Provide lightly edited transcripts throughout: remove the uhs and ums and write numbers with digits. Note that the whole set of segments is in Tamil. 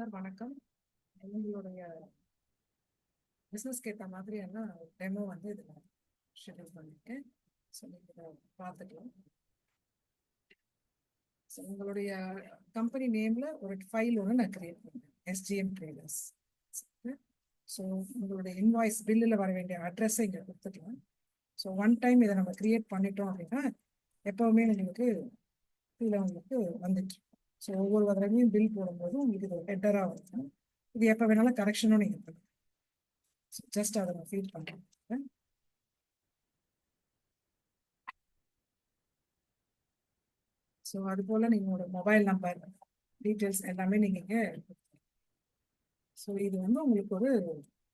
சார் வணக்கம். உங்களுடைய பிஸ்னஸ்க்கு ஏற்ற மாதிரியான டெமோ வந்து இதில் ஷெட்யூல் பண்ணியிருக்கேன். ஸோ நீங்கள் இதை பார்த்துக்கலாம். ஸோ உங்களுடைய கம்பெனி நேமில் ஒரு ஃபைல் ஒன்று நான் கிரியேட் பண்ணுறேன், எஸ்ஜிஎம் ட்ரேடர்ஸ். ஸோ உங்களுடைய இன்வாய்ஸ் பில்லில் வர வேண்டிய அட்ரஸை இங்கே கொடுத்துக்கலாம். ஸோ ஒன் டைம் இதை நம்ம கிரியேட் பண்ணிட்டோம் அப்படின்னா எப்போவுமே உங்களுக்கு இதில் உங்களுக்கு வந்துட்டு. ஸோ ஒவ்வொரு தடவையும் பில் போடும்போது உங்களுக்கு இது ஹெட்டராக இருக்கும். இது எப்போ வேணாலும் கரெக்ஷனும் நீங்கள் பண்ணலாம். ஜஸ்ட் அதை நான் ஃபீல் பண்ணுறேன். ஸோ அது போல் நீங்களோட மொபைல் நம்பர் டீட்டெயில்ஸ் எல்லாமே நீங்கள் ஸோ இது வந்து உங்களுக்கு ஒரு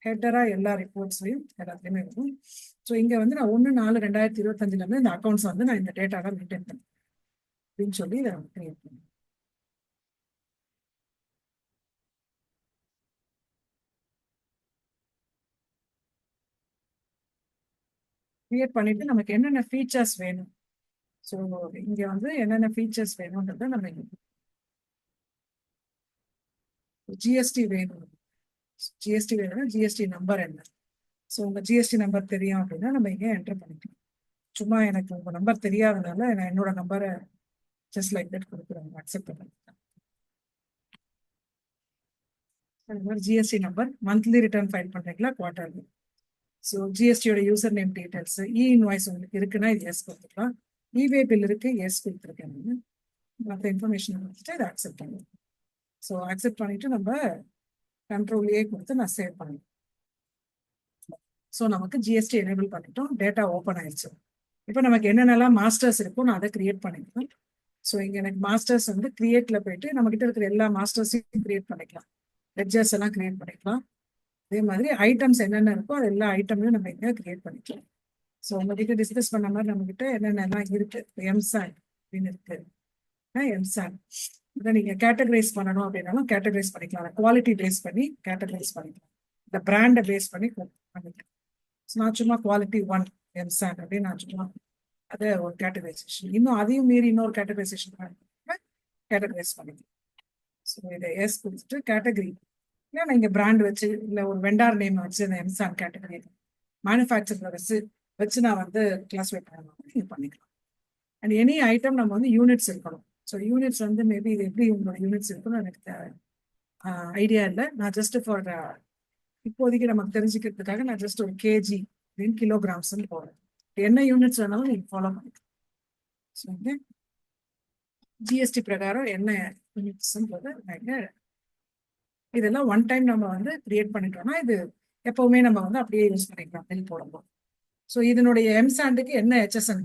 ஹெட்டராக எல்லா ரிப்போர்ட்ஸ்லையும் எல்லாத்துலேயுமே இருக்கும். ஸோ இங்கே வந்து நான் 1/4/2025 இந்த அக்கௌண்ட்ஸ் வந்து நான் இந்த டேட்டாவை மெயின்டைன் பண்ணேன் அப்படின்னு சொல்லி இதை கிரியேட் பண்ணேன். கிரியேட் பண்ணிட்டு நமக்கு என்னென்ன ஃபீச்சர்ஸ் வேணும், ஸோ இங்கே வந்து என்னென்ன ஃபீச்சர்ஸ் வேணுன்றத நம்ம ஜிஎஸ்டி வேணும். ஜிஎஸ்டி வேணும்னா ஜிஎஸ்டி நம்பர் என்ன, ஸோ உங்கள் ஜிஎஸ்டி நம்பர் தெரியும் அப்படின்னா நம்ம இங்கே என்டர் பண்ணிக்கலாம். சும்மா எனக்கு உங்கள் நம்பர் தெரியாதனால நான் என்னோட நம்பரை ஜஸ்ட் லைக் தட் கொடுக்குறேன், அக்செப்ட் பண்ணிக்கலாம். அது மாதிரி GST number, monthly return file பண்ணுறீங்களா குவார்டர்லி, ஸோ ஜிஎஸ்டியோட யூசர் நேம் டீட்டெயில்ஸ், இன்வாய்ஸ் உங்களுக்கு இருக்குன்னா இது எஸ் கொடுத்துக்கலாம், இவே பில் இருக்கு எஸ் கொடுத்துருக்கேன், நான் மற்ற இன்ஃபர்மேஷன் கொடுத்துட்டு இதை அக்செப்ட் பண்ணுவேன். ஸோ அக்செப்ட் பண்ணிட்டு நம்ம கண்ட்ரோல்லையே கொடுத்து நான் சேவ் பண்ணுவேன். ஸோ நமக்கு ஜிஎஸ்டி எனேபிள் பண்ணிட்டோம், டேட்டா ஓப்பன் ஆயிடுச்சு. இப்போ நமக்கு என்னென்னலாம் மாஸ்டர்ஸ் இருக்கோ நான் அதை கிரியேட் பண்ணிக்கலாம். ஸோ இங்கே எனக்கு மாஸ்டர்ஸ் வந்து கிரியேட்ல போயிட்டு நம்ம கிட்ட இருக்கிற எல்லா மாஸ்டர்ஸையும் கிரியேட் பண்ணிக்கலாம், லெட்ஜர்ஸ் எல்லாம் கிரியேட் பண்ணிக்கலாம். அதே மாதிரி ஐட்டம்ஸ் என்னென்ன இருக்கோ அது எல்லா ஐட்டமையும் நம்ம இங்கே கிரியேட் பண்ணிக்கலாம். ஸோ உங்ககிட்ட டிஸ்கஸ் பண்ண மாதிரி நம்ம கிட்ட என்னென்னலாம் இருக்கு, எம்சான் அப்படின்னு இருக்கு, எம்சான் இதை நீங்க கேட்டகரைஸ் பண்ணணும் அப்படின்னாலும் கேட்டகரைஸ் பண்ணிக்கலாம், குவாலிட்டி பேஸ் பண்ணி கேட்டகரைஸ் பண்ணிக்கலாம், இந்த பிராண்டை பேஸ் பண்ணி பண்ணிக்கலாம். நான் சும்மா குவாலிட்டி 1 எம்சான் அப்படின்னு நான் சும்மா அதை ஒரு கேட்டகரைசேஷன், இன்னும் அதையும் மீறி இன்னொரு கேட்டகரைசேஷன் கேட்டகரைஸ் பண்ணிக்கலாம். ஸோ இதை எஸ் கொடுத்துட்டு கேட்டகரி இல்லை நீங்கள் பிராண்ட் வச்சு இல்லை ஒரு வெண்டார் நேம் வச்சு அந்த எம்சான் கேட்டகரி மேனுஃபேக்சர் வச்சு நான் வந்து கிளாஸிஃபை பண்ணணும், நீங்கள் பண்ணிக்கலாம். அண்ட் எனி ஐட்டம் நம்ம வந்து யூனிட்ஸ் இருக்கணும். ஸோ யூனிட்ஸ் வந்து மேபி இது எப்படி உங்களோட யூனிட்ஸ் இருக்குன்னு எனக்கு ஐடியா இல்லை. நான் ஜஸ்ட் ஃபார் இப்போதைக்கு நமக்கு தெரிஞ்சுக்கிறதுக்காக நான் ஜஸ்ட் ஒரு கேஜி அப்படின்னு கிலோகிராம்ஸ்ன்னு போடுறேன். என்ன யூனிட்ஸ் வேணாலும் நீங்கள் ஃபாலோ பண்ணிக்கலாம். ஸோ வந்து ஜிஎஸ்டி பிரகாரம் என்ன யூனிட்ஸ்ன்றது இதெல்லாம் ஒன் டைம் நம்ம வந்து கிரியேட் பண்ணிட்டோம்னா இது எப்பவுமே நம்ம வந்து அப்படியே யூஸ் பண்ணிக்கலாம் பில் போடும்போது. ஸோ இதனுடைய எம்சாண்டுக்கு என்ன ஹெச்எஸ்என்,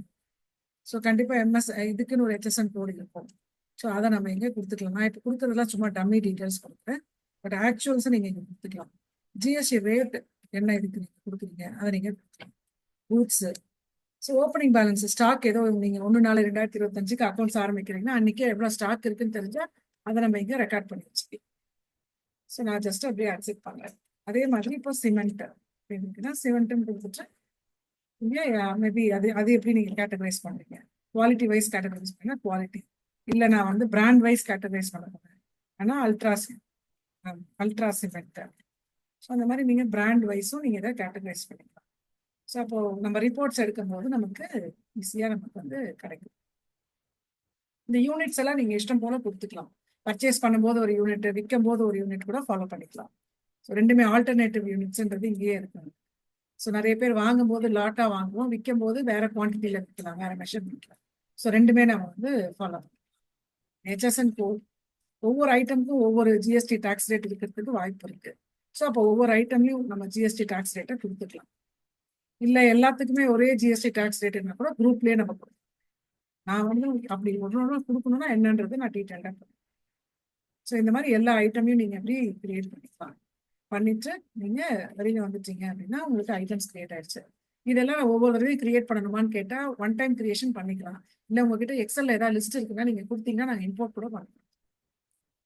ஸோ கண்டிப்பாக எம்எஸ் இதுக்குன்னு ஒரு ஹெச்எஸ்என் கோடு இருக்கும். ஸோ அதை நம்ம இங்கே கொடுத்துக்கலாம். நான் இப்போ கொடுக்குறதுலாம் சும்மா டம்மி டீட்டெயில்ஸ் கொடுக்குறேன், பட் ஆக்சுவல்ஸை நீங்கள் இங்கே கொடுத்துக்கலாம். ஜிஎஸ்டி ரேட் என்ன இதுக்கு நீங்கள் கொடுக்குறீங்க அதை நீங்கள் கொடுத்துக்கலாம். Goods, so opening balance stock ஏதோ நீங்கள் 1/4/2025 அக்கௌண்ட்ஸ் ஆரம்பிக்கிறீங்கன்னா அன்றைக்கே எவ்வளோ ஸ்டாக் இருக்குன்னு தெரிஞ்சால் அதை நம்ம இங்கே ரெக்கார்ட் பண்ணி வச்சுக்கலாம். ஸோ நான் ஜஸ்ட் அப்படியே அக்செப்ட் பண்ணுறேன். அதே மாதிரி இப்போ சிமெண்ட் அப்படின்னா சிமெண்ட்டுன்னு கொடுத்துட்டு இங்கே மேபி அது எப்படி நீங்கள் கேட்டகரைஸ் பண்ணுறீங்க, குவாலிட்டி வைஸ் கேட்டகரைஸ் பண்ணால் குவாலிட்டி, இல்லை நான் வந்து பிராண்ட் வைஸ் கேட்டகரைஸ் பண்ண போகிறேன் ஆனால் அல்ட்ரா சிமெண்ட். ஸோ அந்த மாதிரி நீங்கள் பிராண்ட் வைஸும் நீங்கள் இதை கேட்டகரைஸ் பண்ணிக்கலாம். ஸோ அப்போது நம்ம ரிப்போர்ட்ஸ் எடுக்கும்போது நமக்கு ஈஸியாக நமக்கு வந்து கிடைக்கும். இந்த யூனிட்ஸ் எல்லாம் நீங்கள் இஷ்டம் போல கொடுத்துக்கலாம். பர்ச்சேஸ் பண்ணும்போது ஒரு யூனிட், விற்கும் போது ஒரு யூனிட் கூட ஃபாலோ பண்ணிக்கலாம். ஸோ ரெண்டுமே ஆல்டர்னேட்டிவ் யூனிட்ஸ்ன்றது இங்கேயே இருக்கும். ஸோ நிறைய பேர் வாங்கும்போது லாட்டாக வாங்குவோம், விற்கும் போது வேற குவான்டிட்டியில் விற்கலாம், வேற மெஷர்மெண்ட்ல. ஸோ ரெண்டுமே நம்ம வந்து ஃபாலோ பண்ணலாம். ஹெச்எஸ்என் கோட் ஒவ்வொரு ஐட்டமுக்கும் ஒவ்வொரு ஜிஎஸ்டி டாக்ஸ் ரேட் இருக்கிறதுக்கு வாய்ப்பு இருக்கு. ஸோ அப்போ ஒவ்வொரு ஐட்டம்லையும் நம்ம ஜிஎஸ்டி டாக்ஸ் ரேட்டை கொடுத்துக்கலாம். இல்லை எல்லாத்துக்குமே ஒரே ஜிஎஸ்டி டாக்ஸ் ரேட்னா கூட குரூப்லேயே நம்ம கொடுக்கலாம். நான் வந்து அப்படி ஒன்று கொடுக்கணும்னா என்னன்றது நான் டீட்டெயிலாக பண்ணுறேன். ஸோ இந்த மாதிரி எல்லா ஐட்டமையும் நீங்கள் எப்படி கிரியேட் பண்ணிக்கலாம். பண்ணிட்டு நீங்கள் வெளியில் வந்துட்டீங்க அப்படின்னா உங்களுக்கு ஐட்டம்ஸ் கிரியேட் ஆயிடுச்சு. இதெல்லாம் நான் ஒவ்வொரு தடவையும் கிரியேட் பண்ணணுமான்னு கேட்டால் ஒன் டைம் கிரியேஷன் பண்ணிக்கலாம். இல்லை உங்ககிட்ட எக்ஸலில் ஏதாவது லிஸ்ட் இருக்குன்னா நீங்கள் கொடுத்தீங்கன்னா நாங்கள் இம்போர்ட் கூட பண்ணலாம்.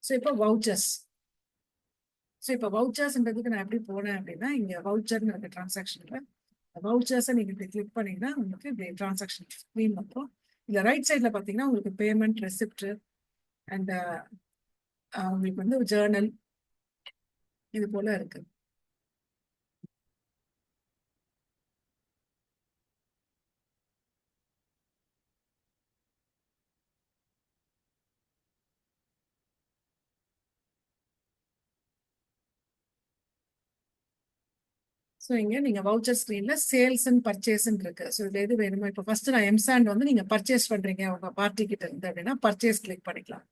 ஸோ இப்போ வவுச்சர்ஸ், ஸோ இப்போ வவுச்சர்ஸ்ன்றதுக்கு நான் எப்படி போனேன் அப்படின்னா இங்கே வவுச்சர்னு இருக்கு டிரான்சாக்ஷனில். வவுச்சர்ஸை நீங்கள் இப்படி கிளிக் பண்ணிங்கன்னா உங்களுக்கு இப்படி டிரான்சாக்ஷன் ஸ்க்ரீன் வந்துடும். இல்லை ரைட் சைடில் பார்த்தீங்கன்னா உங்களுக்கு பேமெண்ட் ரெசிப்ட் அண்ட் உங்களுக்கு வந்து ஜேர்னல் இது போல இருக்கு. ஸோ இங்க நீங்க வவுச்சர் ஸ்க்ரீன்ல சேல்ஸ் அண்ட் பர்ச்சேஸ்ன்னு இருக்கு. ஸோ இதுல எது வேணுமோ இப்போ ஃபர்ஸ்ட் நான் எம்சாண்ட் வந்து நீங்க பர்ச்சேஸ் பண்றீங்க உங்க பார்ட்டி கிட்ட இருந்து அப்படின்னா பர்ச்சேஸ் கிளிக் பண்ணிக்கலாம்.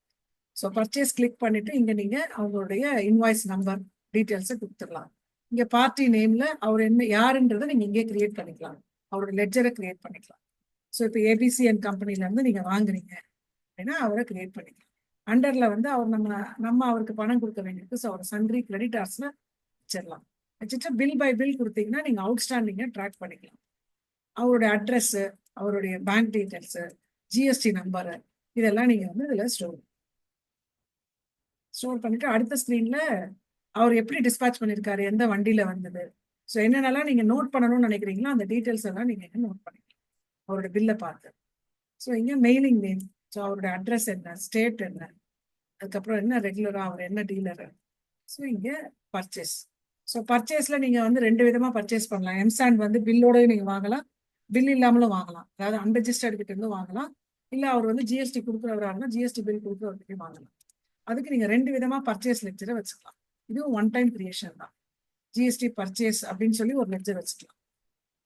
ஸோ பர்ச்சேஸ் கிளிக் பண்ணிட்டு இங்க நீங்க அவங்களுடைய இன்வாய்ஸ் நம்பர் டீட்டெயில்ஸை கொடுத்துடலாம். இங்க பார்ட்டி நேம்ல அவர் என்ன யாருன்றதை நீங்க இங்கே கிரியேட் பண்ணிக்கலாம். அவரோட லெட்ஜரை கிரியேட் பண்ணிக்கலாம். ஸோ இப்போ ஏபிசி அண்ட் கம்பெனில இருந்து நீங்க வாங்குறீங்க அப்படின்னா அவரை கிரியேட் பண்ணிக்கலாம். அண்டர்ல வந்து அவர் நம்ம அவருக்கு பணம் கொடுக்க வேண்டியிருக்கு. ஸோ அவர் சன்ட்ரி கிரெடிட்டார்ஸ்ல வச்சிடலாம். வச்சுட்டு பில் பை பில் கொடுத்தீங்கன்னா நீங்க அவுட்ஸ்டாண்டிங்கை ட்ராக் பண்ணிக்கலாம். அவருடைய அட்ரஸ், அவருடைய பேங்க் டீட்டெயில்ஸ், ஜிஎஸ்டி நம்பரு இதெல்லாம் நீங்க வந்து இதுல ஸ்டோர் பண்ணிட்டு அடுத்த ஸ்கிரீன்ல அவர் எப்படி டிஸ்பேச் பண்ணிருக்காரு, எந்த வண்டியில வந்தது, ஸோ என்னென்னலாம் நீங்க நோட் பண்ணணும்னு நினைக்கிறீங்களோ அந்த டீட்டெயில்ஸ் எல்லாம் நீங்க நோட் பண்ணிக்கலாம் அவரோட பில்லை பார்த்து. ஸோ இங்க மெயிலிங் நேம், ஸோ அவரோட அட்ரஸ் என்ன, ஸ்டேட் என்ன, அதுக்கப்புறம் என்ன ரெகுலரா அவர் என்ன டீலரு. ஸோ இங்க பர்ச்சேஸ். ஸோ பர்ச்சேஸ்ல நீங்க வந்து ரெண்டு விதமா பர்ச்சேஸ் பண்ணலாம். எம்சாண்ட் வந்து பில்லோடய நீங்க வாங்கலாம், பில் இல்லாமலும் வாங்கலாம். அதாவது அன்ரெஜிஸ்டர்ட் கிட்ட இருந்து வாங்கலாம், இல்ல அவர் வந்து ஜிஎஸ்டி கொடுக்குறவரா இருந்தால் ஜிஎஸ்டி பில் கொடுக்குறவர்கிட்டயும் வாங்கலாம். அதுக்கு நீங்க ரெண்டு விதமா பர்ச்சேஸ் லெட்ஜரை வச்சுக்கலாம். இதுவும் ஒன் டைம் கிரியேஷன் தான். ஜிஎஸ்டி பர்ச்சேஸ் அப்படின்னு சொல்லி ஒரு லெட்ஜர் வச்சுக்கலாம்.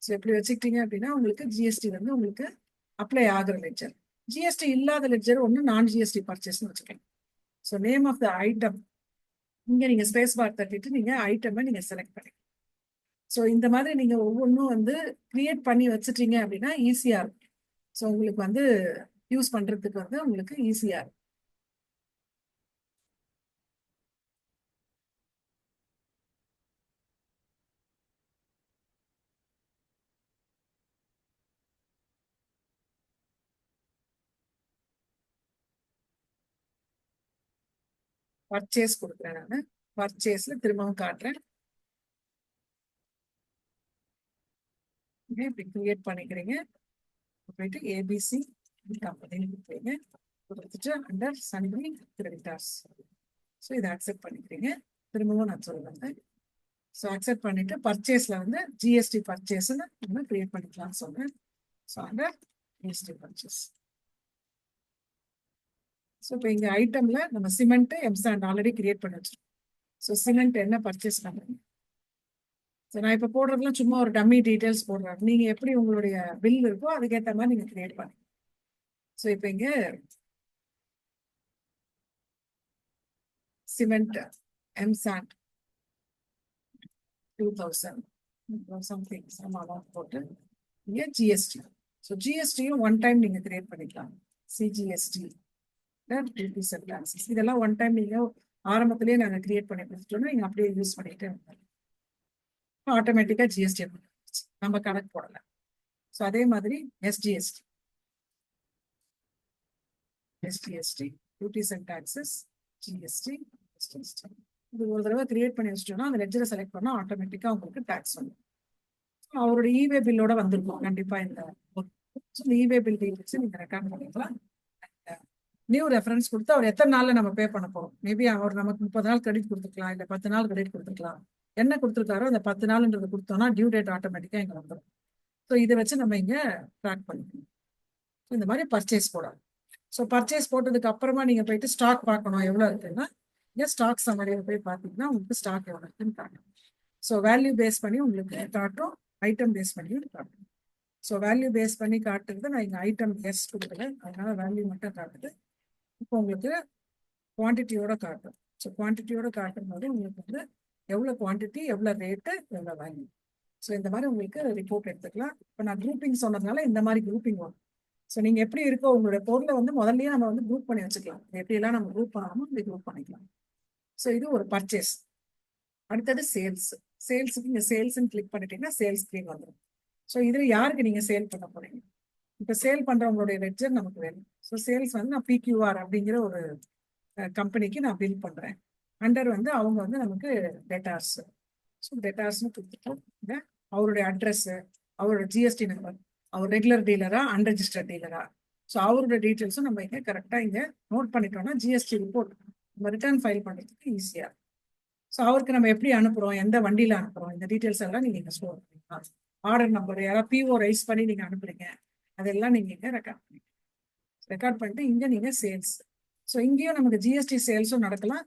ஸோ எப்படி வச்சுக்கிட்டீங்க அப்படின்னா உங்களுக்கு ஜிஎஸ்டி வந்து உங்களுக்கு அப்ளை ஆகிற லெட்ஜர். ஜிஎஸ்டி இல்லாத லெட்ஜர் ஒன்று நான் ஜிஎஸ்டி பர்ச்சேஸ்னு வச்சுக்கலாம். So name of the item இங்க நீங்க ஸ்பேஸ் பார் தட்டிட்டு நீங்க ஐட்டமை நீங்க செலக்ட் பண்ணிக்கலாம். ஸோ இந்த மாதிரி நீங்க ஒவ்வொன்றும் வந்து கிரியேட் பண்ணி வச்சுட்டீங்க அப்படின்னா ஈஸியா இருக்கும். ஸோ உங்களுக்கு வந்து யூஸ் பண்றதுக்கு வந்து உங்களுக்கு ஈஸியா இருக்கும். பர்ச்சேஸ் கொடுக்குறேன் நான். பர்ச்சேஸ்ல திரும்பவும் காட்டுறேன். இப்படி கிரியேட் பண்ணிக்கிறீங்க. போயிட்டு ஏபிசி கம்பெனி கொடுக்குறீங்க. கொடுத்துட்டு அண்டர் சன்ட்ரி கிரெடிட்டார்ஸ். ஸோ இதை அக்செப்ட் பண்ணிக்கிறீங்க. திரும்பவும் நான் சொல்லுவேன். ஸோ அக்செப்ட் பண்ணிட்டு பர்ச்சேஸ்ல வந்து ஜிஎஸ்டி பர்ச்சேஸ்ன்னு நம்ம கிரியேட் பண்ணிக்கலாம்னு சொன்னேன். So under GST purchase. So இப்போ இங்க ஐட்டம்ல நம்ம சிமெண்ட் எம்சாண்ட் ஆல்ரெடி கிரியேட் பண்ணி வச்சிருக்கோம். ஸோ சிமெண்ட் என்ன பர்ச்சேஸ் பண்றீங்க. ஸோ நான் இப்போ போடுறதுலாம் சும்மா ஒரு டம்மி டீடைல்ஸ் போடுறேன். நீங்க எப்படி உங்களுடைய பில் இருக்கோ அதுக்கேற்ற மாதிரி நீங்க கிரியேட் பண்ணுங்க. ஸோ இப்போ இங்க cement M sand 2000 something some amount போட்டு இங்க ஜிஎஸ்டி. ஸோ ஜிஎஸ்டியும் ஒன் டைம் நீங்க கிரியேட் பண்ணிக்கலாம். சிஜிஎஸ்டி இதெல்லாம் ஒன் டைம் நீங்க ஆரம்பத்திலேயே நாங்க கிரியேட் பண்ணி கொடுத்துட்டோம்னா நீங்க அப்படியே யூஸ் பண்ணிட்டே இருந்தாங்க. ஆட்டோமேட்டிக்கா ஜிஎஸ்டி நம்ம கணக்கு போடல. ஸோ அதே மாதிரி SGST duties and taxes GST SGST இது ஒரு தடவை கிரியேட் பண்ணி வச்சிட்டோம்னா அந்த லெட்ஜரை செலக்ட் பண்ணா ஆட்டோமேட்டிக்கா உங்களுக்கு டாக்ஸ் வந்துடும். அவரோட இவே பில்லோட வந்திருக்கும் கண்டிப்பா இந்த இவே பில் டீடைல்ஸ் நீங்க ரெக்கார்ட் பண்ணிக்கலாம். நியூ ரெஃபரன்ஸ் கொடுத்து அவர் எத்தனை நாள்ல நம்ம பே பண்ண போறோம். மேபி அவர் நமக்கு 30 நாள் கிரெடிட் கொடுத்துக்கலாம், இல்ல 10 நாள் கிரெடிட் கொடுத்துக்கலாம். என்ன கொடுத்துருக்காரோ அந்த 10 நாள்ன்றது கொடுத்தோம்னா டியூ டேட் ஆட்டோமேட்டிக்கா இங்க வந்துடும். ஸோ இதை வச்சு நம்ம இங்க ட்ராக் பண்ணிக்கணும். இந்த மாதிரி பர்ச்சேஸ் போடலாம். ஸோ பர்ச்சேஸ் போட்டதுக்கு அப்புறமா நீங்க போயிட்டு ஸ்டாக் பார்க்கணும் எவ்வளவு இருக்குன்னா இங்க ஸ்டாக் சம்மரியில் போய் பார்த்தீங்கன்னா உங்களுக்கு ஸ்டாக் எவ்வளவு இருக்குன்னு காட்டும். ஸோ வேல்யூ பேஸ் பண்ணி உங்களுக்கு காட்டும், ஐட்டம் பேஸ் பண்ணி காட்டும். ஸோ வேல்யூ பேஸ் பண்ணி காட்டுறது நான் இங்க ஐட்டம் எஸ் கொடுக்குறேன், அதனால வேல்யூ மட்டும் காட்டுது. இப்போ உங்களுக்கு குவான்டிட்டியோட காட்டும். ஸோ குவான்டிட்டியோட காட்டும் போது உங்களுக்கு வந்து எவ்வளோ குவான்டிட்டி, எவ்வளோ ரேட்டு, எவ்வளோ வேல்யூ. ஸோ இந்த மாதிரி உங்களுக்கு ரிப்போர்ட் எடுத்துக்கலாம். இப்போ நான் குரூப்பிங் சொன்னதுனால இந்த மாதிரி குரூப்பிங் வரும். ஸோ நீங்க எப்படி இருக்கோ உங்களுடைய பொருளை வந்து முதல்லயே நம்ம வந்து குரூப் பண்ணி வச்சுக்கலாம். எப்படியெல்லாம் நம்ம குரூப் பண்ணாமோ அப்படி குரூப் பண்ணிக்கலாம். ஸோ இது ஒரு பர்ச்சேஸ். அடுத்தது சேல்ஸ். சேல்ஸுக்கு இங்கே சேல்ஸ்ன்னு கிளிக் பண்ணிட்டீங்கன்னா சேல்ஸ் ஸ்க்ரீன் வந்துடும். ஸோ இதில் யாருக்கு நீங்க சேல் பண்ண போறீங்க. இப்போ சேல் பண்றவங்களுடைய லெட்ஜர் நமக்கு வேணும். ஸோ சேல்ஸ் வந்து நான் பிக்யூஆர் அப்படிங்கிற ஒரு கம்பெனிக்கு நான் பில் பண்றேன். அண்டர் வந்து அவங்க வந்து நமக்கு டெட்டார்ஸ். ஸோ டெட்டார்ஸ்னு கொடுத்துட்டு அவருடைய அட்ரஸ், அவரோட ஜிஎஸ்டி நம்பர், அவர் ரெகுலர் டீலரா அன்ரெஜிஸ்டர்ட் டீலரா, ஸோ அவரோட டீட்டெயில்ஸும் நம்ம இங்கே கரெக்டாக இங்கே நோட் பண்ணிட்டோம்னா ஜிஎஸ்டி ரிப்போர்ட் நம்ம ரிட்டர்ன் ஃபைல் பண்ணுறதுக்கு ஈஸியாக இருக்கும். ஸோ அவருக்கு நம்ம எப்படி அனுப்புறோம், எந்த வண்டியில அனுப்புறோம், இந்த டீட்டெயில்ஸ் எல்லாம் நீங்க ஸ்டோர் பண்ணிக்கலாம். ஆர்டர் நம்பர் யாராவது பிஓ ரைஸ் பண்ணி நீங்க அனுப்புறீங்க, அதெல்லாம் நீங்க இங்க ரெக்கார்ட் பண்ணிட்டு இங்க நீங்க சேல்ஸ். ஸோ இங்கேயும் நமக்கு ஜிஎஸ்டி சேல்ஸும் நடக்கலாம்,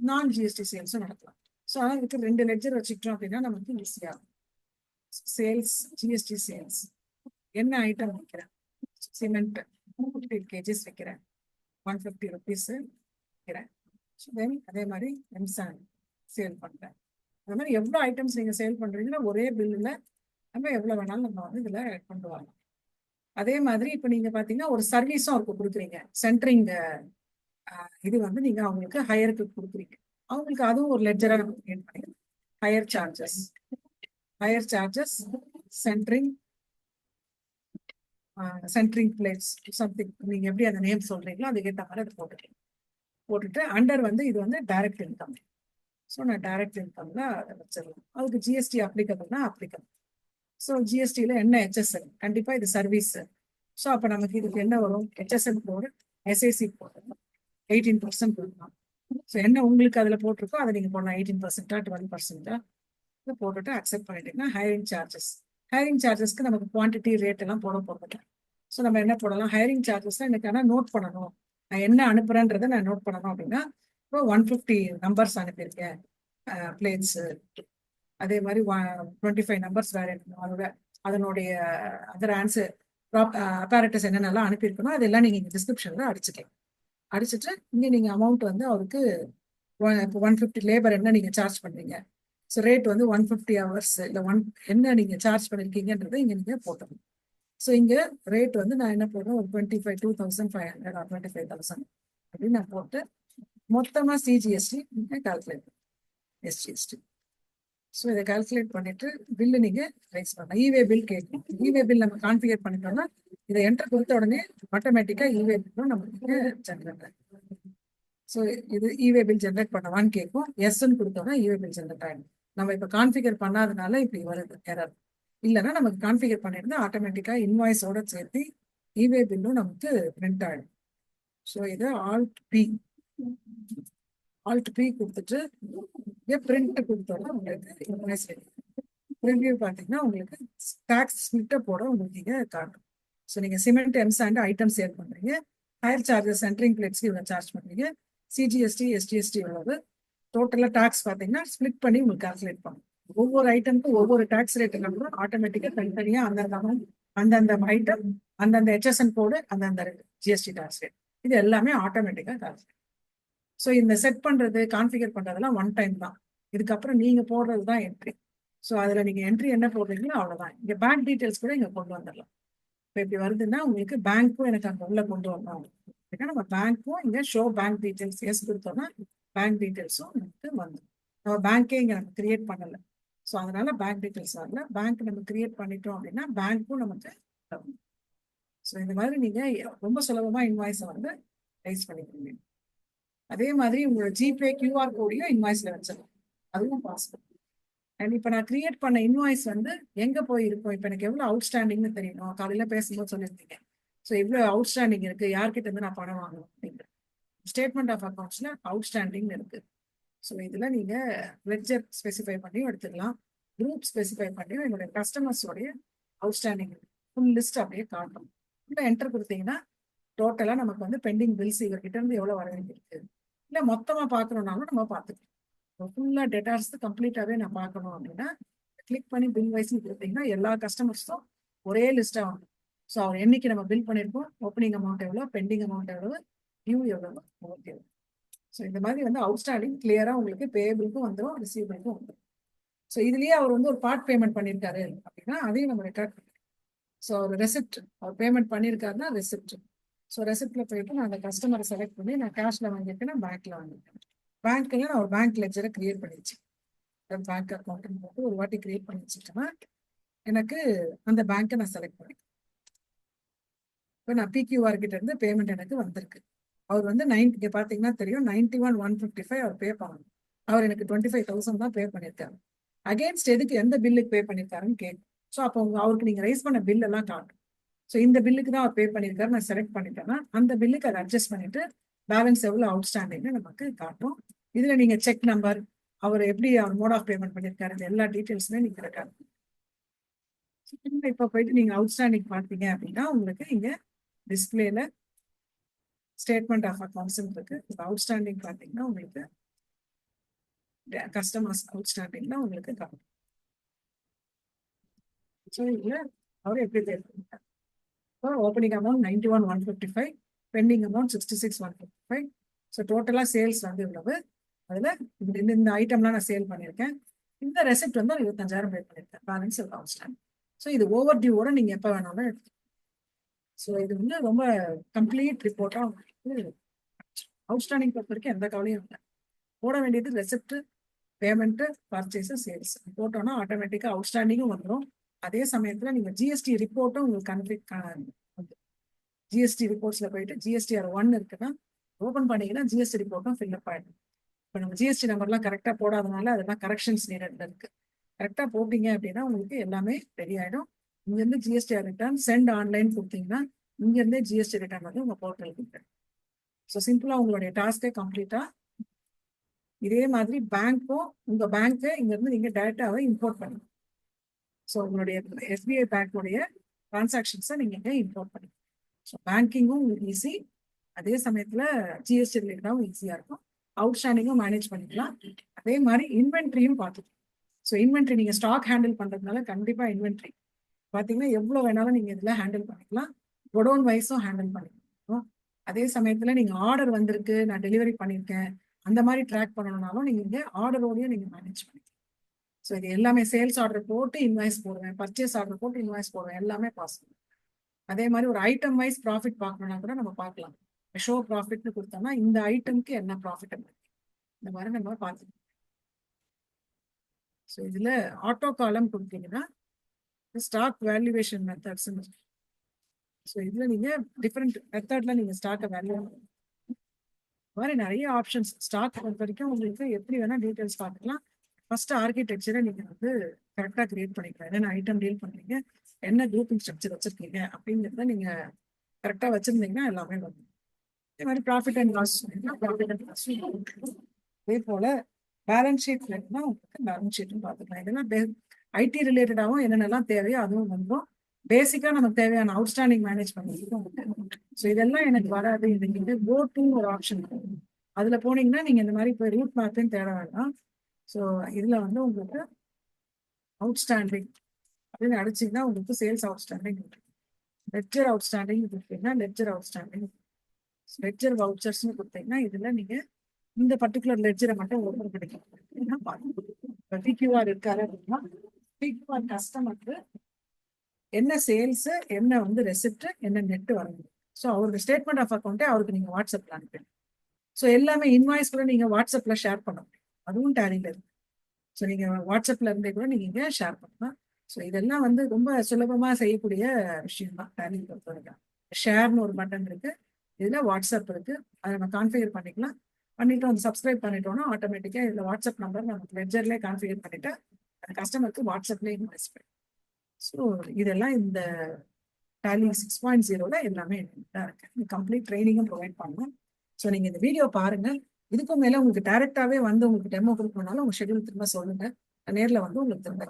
நான் ஜிஎஸ்டி சேல்ஸும் நடக்கலாம். ஸோ அதுக்கு 2 லெட்ஜர் வச்சுக்கிட்டோம் அப்படின்னா நமக்கு ஈஸியா சேல்ஸ், ஜிஎஸ்டி சேல்ஸ். என்ன ஐட்டம் வைக்கிறேன், சிமெண்ட் 50 kgs வைக்கிறேன், 150 rupees வைக்கிறேன். தென் அதே மாதிரி எம்சாண்ட் சேல் பண்றேன். அது மாதிரி எவ்வளோ ஐட்டம்ஸ் நீங்க சேல் பண்றீங்கன்னா ஒரே பில்லுல நம்ம எவ்வளவு வேணாலும் நம்ம வந்து இதுல கொண்டு வரலாம். அதே மாதிரி இப்ப நீங்க பாத்தீங்கன்னா ஒரு சர்வீஸும் அவருக்கு கொடுக்குறீங்க, சென்ட்ரிங் இது வந்து நீங்க அவங்களுக்கு ஹையருக்கு கொடுக்குறீங்க, அவங்களுக்கு அதுவும் ஒரு லெட்ஜரா நம்ம கிரியேட் பண்ணிக்கலாம். Hire charges centring plates something, நீங்க எப்படி அந்த நேம் சொல்றீங்களோ அதுக்கேற்ற மாதிரி அதை போட்டுட்டு அண்டர் வந்து இது வந்து டைரக்ட் இன்கம். ஸோ நான் டைரக்ட் இன்கம்ல அதை வச்சிடலாம். அதுக்கு ஜிஎஸ்டி அப்ளிகபிள்னா அப்ளிகபிள். ஸோ ஜிஎஸ்டியில் என்ன ஹெச்எஸ்என், கண்டிப்பாக இது சர்வீஸ். ஸோ அப்போ நமக்கு இதுக்கு என்ன வரும், ஹெச்எஸ்என் கோடு, எஸ்ஐசி கோடு 18% கொடுக்கலாம். ஸோ என்ன உங்களுக்கு அதில் போட்டிருக்கோ அதை நீங்கள் போடலாம், 18% 12% இதை போட்டுட்டு அக்செப்ட் பண்ணிட்டீங்கன்னா ஹையரிங் சார்ஜஸ்க்கு நமக்கு குவான்டிட்டி ரேட் எல்லாம் போட போகிறது. ஸோ நம்ம என்ன போடலாம், ஹையரிங் சார்ஜஸ் எனக்கு ஆனால் நோட் பண்ணணும், நான் என்ன அனுப்புறேன்றதை நான் நோட் பண்ணணும் அப்படின்னா இப்போ 150 நம்பர்ஸ் அனுப்பியிருக்கேன் பிளேட்ஸு, அதே மாதிரி 25 நம்பர்ஸ் வேற இருக்கணும், அதனுடைய அதர் ஆன்சர் அப்பாரட்டஸ் என்னென்னலாம் அனுப்பியிருக்கணும் அதெல்லாம் நீங்கள் இங்கே டிஸ்கிரிப்ஷனில் அடிச்சுட்டு இங்கே நீங்கள் அமௌண்ட் வந்து அவருக்கு இப்போ 150 லேபர் என்ன நீங்கள் சார்ஜ் பண்ணுறீங்க, ஸோ ரேட் வந்து 150 ஹவர்ஸ் இல்லை என்ன நீங்கள் சார்ஜ் பண்ணியிருக்கீங்கன்றதை இங்கே நீங்கள் போட்டணும். ஸோ இங்கே ரேட் வந்து நான் என்ன போடுறேன், ஒரு 25,500 or 25,000 அப்படின்னு நான் போட்டு மொத்தமாக சிஜிஎஸ்டி கால்குலேட் எஸ்ஜிஎஸ்டி. ஸோ இதை கால்குலேட் பண்ணிட்டு பில்லு நீங்க ரைஸ் பண்ணலாம். இவே பில் கேட்கும், இவே பில் நம்ம கான்ஃபிகர் பண்ணிட்டோம்னா இதை என்டர் கொடுத்த உடனே ஆட்டோமேட்டிக்கா இவே பில்லும் நமக்கு ஜென்ரேட் ஆகும். ஸோ இது இவே பில் ஜென்ரேட் பண்ணவான்னு கேட்கும், எஸ்ன்னு கொடுத்தோம்னா இவே பில் ஜென்ரேட் ஆகிடும். நம்ம இப்போ கான்ஃபிகர் பண்ணாதனால இப்படி வருது எரர். இல்லைன்னா நமக்கு கான்ஃபிகர் பண்ணியிருந்தா ஆட்டோமேட்டிக்கா இன்வாய்ஸோட சேர்த்து இவே பில்லும் நமக்கு பிரிண்ட் ஆகிடும். ஸோ இது ஆல்ட் பி கொடுத்துட்டு பிரிண்ட் கொடுத்தோம்னா உங்களுக்கு இன்வாய்ஸ் ரிவ்யூ பார்த்தீங்கன்னா உங்களுக்கு டாக்ஸ் ஸ்பிளிட்டை போட உங்களுக்கு இங்கே காட்டும். ஸோ நீங்கள் சிமெண்ட் எம்சாண்ட் ஐட்டம் சேல் பண்ணுறீங்க, ஹையர் சார்ஜஸ் சென்ட்ரிங் பிளேட்ஸ்க்கு இவ்வளோ சார்ஜ் பண்ணுறீங்க, சிஜிஎஸ்டி எஸ்டிஎஸ்டி இவ்வளவு, டோட்டலாக டாக்ஸ் பார்த்தீங்கன்னா ஸ்பிளிட் பண்ணி உங்களுக்கு கால்குலேட் பண்ணும். ஒவ்வொரு ஐட்டமுக்கும் ஒவ்வொரு டாக்ஸ் ரேட் கூட ஆட்டோமேட்டிக்காக தனித்தனியாக அந்தந்த ஐட்டம் அந்தந்த ஹெச்எஸ்என் கோடு அந்தந்த ஜிஎஸ்டி டாக்ஸ் ரேட் இது எல்லாமே ஆட்டோமேட்டிக்காக கால்குலேட். ஸோ இந்த செட் பண்ணுறது கான்ஃபிகர் பண்ணுறதெல்லாம் ஒன் டைம் தான், இதுக்கப்புறம் நீங்கள் போடுறது தான் என்ட்ரி. ஸோ அதில் நீங்கள் என்ட்ரி என்ன போடுறீங்களோ அவ்வளோதான். இங்கே பேங்க் டீட்டெயில்ஸ் கூட இங்கே கொண்டு வந்துடலாம். இப்போ இப்படி வருதுன்னா உங்களுக்கு பேங்க்கும் எனக்கு அங்கே உள்ள கொண்டு வரணும் அப்படின்னா நம்ம பேங்க்கும் இங்கே ஷோ பேங்க் டீட்டெயில்ஸ் எஸ் கொடுத்தோம்னா பேங்க் டீட்டெயில்ஸும் நமக்கு வந்துடும். நம்ம பேங்க்கே இங்கே நம்ம கிரியேட் பண்ணலை, ஸோ அதனால பேங்க் டீட்டெயில்ஸ் வரல. பேங்க் நம்ம கிரியேட் பண்ணிட்டோம் அப்படின்னா பேங்க்கும் நமக்கு வரும். ஸோ இந்த மாதிரி நீங்கள் ரொம்ப சுலபமாக இன்வாய்ஸை வந்து ரைஸ் பண்ணிக்கிறீங்க. அதே மாதிரி உங்களோட ஜிபே கியூஆர் கோடையும் இன்வாய்ஸ்ல வச்சிடலாம், அதுவும் பாசிபிள். அண்ட் இப்போ நான் கிரியேட் பண்ண இன்வாய்ஸ் வந்து எங்க போய் இருக்கும், இப்போ எனக்கு எவ்வளவு அவுட்ஸ்டாண்டிங்னு தெரியணும். காலையில பேசும்போது சொல்லியிருந்தீங்க, ஸோ இவ்வளவு அவுட்ஸ்டாண்டிங் இருக்கு, யார்கிட்ட இருந்து நான் பணம் வாங்கணும் அப்படிங்கிற ஸ்டேட்மெண்ட் ஆஃப் அக்கௌண்ட்ஸ்ல அவுட்ஸ்டாண்டிங் இருக்கு. ஸோ இதுல நீங்க லெட்ஜர் ஸ்பெசிஃபை பண்ணியும் எடுத்துக்கலாம், குரூப் ஸ்பெசிஃபை பண்ணியும் என்னுடைய கஸ்டமர்ஸோடைய அவுட்ஸ்டாண்டிங் ஃபுல் லிஸ்ட் அப்படியே காட்டும். இல்லை என்டர் கொடுத்தீங்கன்னா டோட்டலா நமக்கு வந்து பெண்டிங் பில்ஸ் இவர்கிட்ட இருந்து எவ்வளவு வர வேண்டியிருக்கு, இல்லை மொத்தமா பார்க்கணும்னாலும் நம்ம பார்த்துக்கலாம். ஃபுல்லா டேட்டாஸ் கம்ப்ளீட்டாவே நான் பார்க்கணும் அப்படின்னா கிளிக் பண்ணி பில் வைஸ் கொடுத்தீங்கன்னா எல்லா கஸ்டமர்ஸும் ஒரே லிஸ்டா வரும். ஸோ அவர் என்னைக்கு நம்ம பில் பண்ணியிருக்கோம், ஓப்பனிங் அமௌண்ட் எவ்வளோ, பெண்டிங் அமௌண்ட் எவ்வளவு, டியூ எவ்வளவு, ஓகே. ஸோ இந்த மாதிரி வந்து அவுட்ஸ்டாண்டிங் கிளியரா உங்களுக்கு பேபிளுக்கும் வந்துடும், ரிசீவபிளுக்கும் வந்துடும். ஸோ இதுலயே அவர் வந்து ஒரு பார்ட் பேமெண்ட் பண்ணியிருக்காரு அப்படின்னா அதையும் நம்ம ரெக்கார்ட் பண்ணிக்கலாம். ஸோ ஒரு ரெசிப்ட் அவர் பேமெண்ட் பண்ணியிருக்காருன்னா ரெசிப்ட். ஸோ ரெசிப்ட்ல போயிட்டு நான் அந்த கஸ்டமரை செலக்ட் பண்ணி நான் கேஷ்ல வாங்கியிருக்கேன்னா பேங்க்ல வாங்கியிருக்கேன். பேங்க்ல நான் ஒரு பேங்க் லெட்ஜரை கிரியேட் பண்ணி வச்சுக்கேன். பேங்க் அக்கௌண்ட் போட்டு ஒரு வாட்டி கிரியேட் பண்ணி வச்சுட்டேன்னா எனக்கு அந்த பேங்க்கை நான் செலக்ட் பண்ணிக்கிறேன். இப்போ நான் பிக்யூஆர் கிட்ட இருந்து பேமெண்ட் எனக்கு வந்திருக்கு. அவர் வந்து இங்கே பார்த்தீங்கன்னா தெரியும் 91,155 அவர் பே பண்ணணும். அவர் எனக்கு 25,000 தான் பே பண்ணியிருக்காரு. அகேன்ஸ்ட் எதுக்கு எந்த பில்லுக்கு பே பண்ணியிருக்காருன்னு கேட்கும். ஸோ அப்போ அவருக்கு நீங்கள் ரைஸ் பண்ண பில் எல்லாம் காட்டும். ஸோ இந்த பில்லுக்கு தான் அவர் பே பண்ணியிருக்காரு, நான் செலக்ட் பண்ணிட்டேன்னா அந்த பில்லுக்கு அதை அட்ஜஸ்ட் பண்ணிட்டு பேலன்ஸ் எவ்வளோ அவுட்ஸ்டாண்டிங்னு நமக்கு காட்டும். இதுல நீங்க செக் நம்பர் அவர் எப்படி அவர் மோட் ஆஃப் பேமெண்ட் பண்ணியிருக்காரு, எல்லா டீட்டெயில்ஸுமே நீங்க ரெக்கார்ட். இப்போ போயிட்டு நீங்க அவுட்ஸ்டாண்டிங் பார்த்தீங்க அப்படின்னா உங்களுக்கு இங்க டிஸ்பிளேல ஸ்டேட்மெண்ட் ஆஃப் அக்கௌண்ட்ஸ் இருக்கு. அவுட்ஸ்டாண்டிங் பார்த்தீங்கன்னா உங்களுக்கு கஸ்டமர்ஸ் அவுட்ஸ்டாண்டிங்ல உங்களுக்கு காணும். ஸோ இதுல அவர் எப்படி தேர்ந்தெடுத்தார். Opening amount 91,155, pending amount 66,155. So டோட்டலா சேல்ஸ் வந்து இவ்வளவு. அதுல இந்த ஐட்டம்லாம் நான் சேல் பண்ணியிருக்கேன். இந்த ரெசிப்ட் வந்து 25,000 பே பண்ணியிருக்கேன். Balance outstanding. ஸோ இது ஓவர் டியூவோட நீங்க எப்போ வேணாலும் எடுத்துக்கலாம். ஸோ இது வந்து ரொம்ப கம்ப்ளீட் ரிப்போர்ட்டா அவுட்ஸ்டாண்டிங் பொறுத்த வரைக்கும் எந்த கவலையும் இல்லை. போட வேண்டியது ரெசிப்ட், பேமெண்ட், பர்ச்சேஸ், சேல்ஸ் போட்டோம்னா ஆட்டோமேட்டிக்கா அவுட்ஸ்டாண்டிங்கும் வந்துடும். அதே சமயத்துல நீங்க ஜிஎஸ்டி ரிப்போர்ட்டும் உங்களுக்கு கன்ஃபிக் ஜிஎஸ்டி ரிப்போர்ட்ஸ்ல போயிட்டு ஜிஎஸ்டிஆர் 1 இருக்குன்னா ஓபன் பண்ணீங்கன்னா ஜிஎஸ்டி ரிப்போர்ட்டும் ஃபில்அப் ஆயிடும். இப்போ நம்ம ஜிஎஸ்டி நம்பர்லாம் கரெக்டா போடாதனால அதெல்லாம் கரெக்ஷன்ஸ் நீடட்ல இருக்கு. கரெக்டா போட்டீங்க அப்படின்னா உங்களுக்கு எல்லாமே ரெடி ஆயிடும். இங்க இருந்து ஜிஎஸ்டிஆர் ரிட்டர்ன் சென்ட் ஆன்லைன் கொடுத்தீங்கன்னா இங்க இருந்தே ஜிஎஸ்டி ரிட்டர்ன் வந்து உங்க போர்ட்டலுக்கு போயிடும். ஸோ சிம்பிளா உங்களுடைய டாஸ்கை கம்ப்ளீட்டா. இதே மாதிரி பேங்க்கும் உங்க பேங்க்கை இங்க இருந்து நீங்க டைரக்டாவே இம்போர்ட் பண்ணணும். ஸோ உங்களுடைய எஸ்பிஐ பேங்க்குடைய டிரான்சாக்ஷன்ஸை நீங்க இங்கே இம்போர்ட் பண்ணணும். ஸோ பேங்கிங்கும் உங்களுக்கு ஈஸி, அதே சமயத்துல ஜிஎஸ்டி ரிலேட்டடாகவும் ஈஸியா இருக்கும். அவுட்ஸ்டாண்டிங்கும் மேனேஜ் பண்ணிக்கலாம். அதே மாதிரி இன்வென்ட்ரியும் பார்த்துக்கலாம். ஸோ இன்வென்ட்ரி நீங்க ஸ்டாக் ஹேண்டில் பண்றதுனால கண்டிப்பா இன்வென்ட்ரி பார்த்தீங்கன்னா எவ்வளோ வேணாலும் நீங்க இதுல ஹேண்டில் பண்ணிக்கலாம். குடோன் வைஸும் ஹேண்டில் பண்ணிக்கலாம். அதே சமயத்துல நீங்க ஆர்டர் வந்திருக்கு, நான் டெலிவரி பண்ணியிருக்கேன், அந்த மாதிரி ட்ராக் பண்ணணும்னாலும் நீங்க இங்கே ஆர்டரோடய நீங்க மேனேஜ் பண்ணிக்கலாம். ஸோ இது எல்லாமே சேல்ஸ் ஆர்டர் போட்டு இன்வாய்ஸ் போடுவேன், பர்ச்சேஸ் ஆர்டர் போட்டு இன்வாய்ஸ் போடுவேன், எல்லாமே பாசிபிள். அதே மாதிரி ஒரு ஐட்டம் வைஸ் ப்ராஃபிட் பார்க்கணும்னா கூட நம்ம பார்க்கலாம். ஷோ ப்ராஃபிட்னு கொடுத்தோம்னா இந்த ஐட்டம்க்கு என்ன ப்ராஃபிட் இந்த மாதிரி நம்ம பார்த்துக்கலாம். ஸோ இதுல ஆட்டோ காலம் கொடுத்தீங்கன்னா ஸ்டாக் வேல்யூவேஷன் மெத்தட்ஸ். ஸோ இதுல நீங்க டிஃப்ரெண்ட் மெத்தட்ல நீங்க ஸ்டாக்கை வேல்யூ மாதிரி நிறைய ஆப்ஷன்ஸ். ஸ்டாக் பொறுத்த வரைக்கும் உங்களுக்கு எப்படி வேணா டீட்டெயில்ஸ் பார்த்துக்கலாம். ஃபர்ஸ்ட் ஆர்கிடெக்சரை நீங்க வந்து கரெக்டாக கிரியேட் பண்ணிக்கலாம். என்னென்ன ஐட்டம் டீல் பண்றீங்க, என்ன குரூப்பிங் ஸ்ட்ரக்சர் வச்சிருக்கீங்க அப்படிங்கிறத நீங்க கரெக்டாக வச்சிருந்தீங்கன்னா எல்லாமே வரும். இதே மாதிரி ப்ராஃபிட் அண்ட் லாஸ் அதே போல பேலன்ஸ் ஷீட் வேணும்னா உங்களுக்கு பேலன்ஸ் ஷீட்டும் பார்த்துக்கலாம். இதெல்லாம் ஐடி ரிலேட்டடாகவும் என்னென்னலாம் தேவையோ அதுவும் வந்துடும். பேசிக்கா நமக்கு தேவையான அவுட்ஸ்டாண்டிங் மேனேஜ் பண்ணிக்கலாம். ஸோ இதெல்லாம் எனக்கு வராது, இது கோ டு ஒரு ஆப்ஷன் அதுல போனீங்கன்னா நீங்க இந்த மாதிரி போய் ரூட் மேப்னு தேட வேண்டாம். ஸோ இதுல வந்து உங்களுக்கு அவுட்ஸ்டாண்டிங் அப்படின்னு அடிச்சிங்கன்னா உங்களுக்கு சேல்ஸ் அவுட்ஸ்டாண்டிங், லெட்ஜர் அவுட்ஸ்டாண்டிங் கொடுத்தீங்கன்னா லெட்ஜர் அவுட்ஸ்டாண்டிங், லெட்ஜர் வவுச்சர்ஸ்னு கொடுத்தீங்கன்னா இதுல நீங்க இந்த பர்டிகுலர் லெட்ஜரை மட்டும் ஓப்பன் பண்ணிக்கலாம். பிக்யூஆர் இருக்காரு அப்படின்னா பிக்யூஆர் கஸ்டமருக்கு என்ன சேல்ஸ், என்ன வந்து ரெசிப்ட், என்ன நெட் வரணும். ஸோ அவருக்கு ஸ்டேட்மெண்ட் ஆஃப் அக்கௌண்ட்டே அவருக்கு நீங்க வாட்ஸ்அப்ல அனுப்பிடுங்க. ஸோ எல்லாமே இன்வாய்ஸ் கூட நீங்க வாட்ஸ்அப்ல ஷேர் பண்ண முடியும், அதுவும் டேலியில இருக்கு. ஸோ நீங்க வாட்ஸ்அப்ல இருந்தே கூட நீங்க இங்க ஷேர் பண்ணலாம். ஸோ இதெல்லாம் வந்து ரொம்ப சுலபமா செய்யக்கூடிய விஷயம் தான் டேலி பொறுத்த வரைக்கும். ஷேர்னு ஒரு பட்டன் இருக்கு, இதுல வாட்ஸ்அப் இருக்கு, அதை நம்ம கான்ஃபிகர் பண்ணிக்கலாம். பண்ணிட்டு வந்து சப்ஸ்கிரைப் பண்ணிட்டோம்னா ஆட்டோமேட்டிக்கா இதுல வாட்ஸ்அப் நம்பர் நமக்கு லெட்ஜர்லேயே கான்ஃபிகர் பண்ணிட்டு கஸ்டமருக்கு வாட்ஸ்அப்லேயே இன்வாய்ஸ் பண்ணி. ஸோ இதெல்லாம் இந்த டேலி 6.0ல எல்லாமே தான் இருக்கு. கம்ப்ளீட் ட்ரைனிங்கும் ப்ரொவைட் பண்ணணும். ஸோ நீங்க இந்த வீடியோ பாருங்க. இதுக்கும் மேல உங்களுக்கு டைரக்டாவே வந்து உங்களுக்கு டெமோ கொடுக்கணும்னாலும் உங்க ஷெட்யூல் திரும்ப சொல்லுங்க, நேர்ல வந்து உங்களுக்கு திரும்ப